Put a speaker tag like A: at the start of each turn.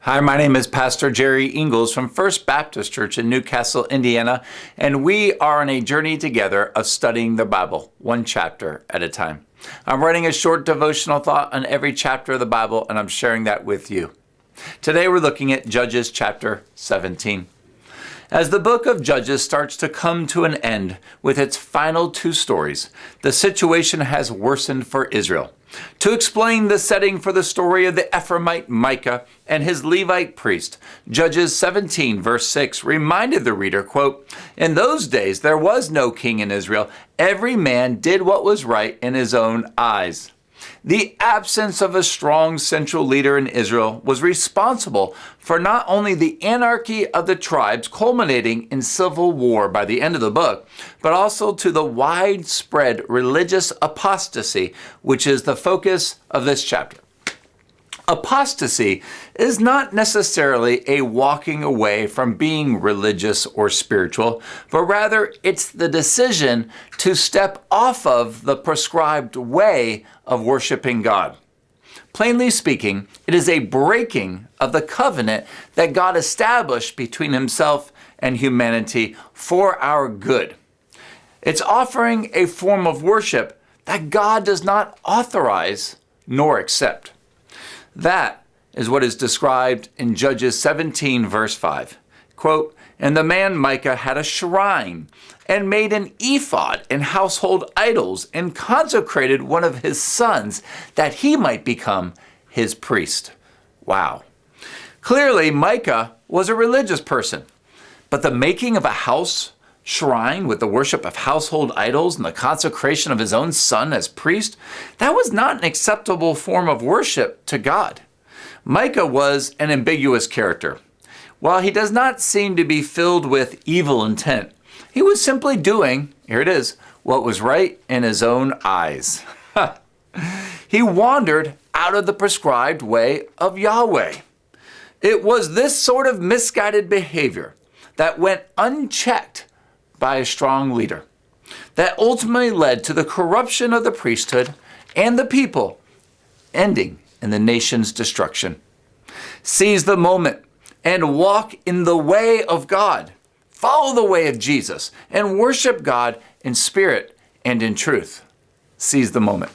A: Hi, my name is Pastor Jerry Ingalls from First Baptist Church in Newcastle, Indiana, and we are on a journey together of studying the Bible, one chapter at a time. I'm writing a short devotional thought on every chapter of the Bible, and I'm sharing that with you. Today we're looking at Judges chapter 17. As the book of Judges starts to come to an end with its final two stories, the situation has worsened for Israel. To explain the setting for the story of the Ephraimite Micah and his Levite priest, Judges 17 verse 6 reminded the reader, quote, "In those days there was no king in Israel. Every man did what was right in his own eyes." The absence of a strong central leader in Israel was responsible for not only the anarchy of the tribes culminating in civil war by the end of the book, but also to the widespread religious apostasy, which is the focus of this chapter. Apostasy is not necessarily a walking away from being religious or spiritual, but rather it's the decision to step off of the prescribed way of worshiping God. Plainly speaking, it is a breaking of the covenant that God established between himself and humanity for our good. It's offering a form of worship that God does not authorize nor accept. That is what is described in Judges 17 verse 5. Quote, "And the man Micah had a shrine and made an ephod and household idols and consecrated one of his sons that he might become his priest." Wow. Clearly, Micah was a religious person, but the making of a house shrine with the worship of household idols and the consecration of his own son as priest, that was not an acceptable form of worship to God. Micah was an ambiguous character. While he does not seem to be filled with evil intent, he was simply doing, here it is, what was right in his own eyes. He wandered out of the prescribed way of Yahweh. It was this sort of misguided behavior that went unchecked by a strong leader that ultimately led to the corruption of the priesthood and the people, ending in the nation's destruction. Seize the moment and walk in the way of God. Follow the way of Jesus and worship God in spirit and in truth. Seize the moment.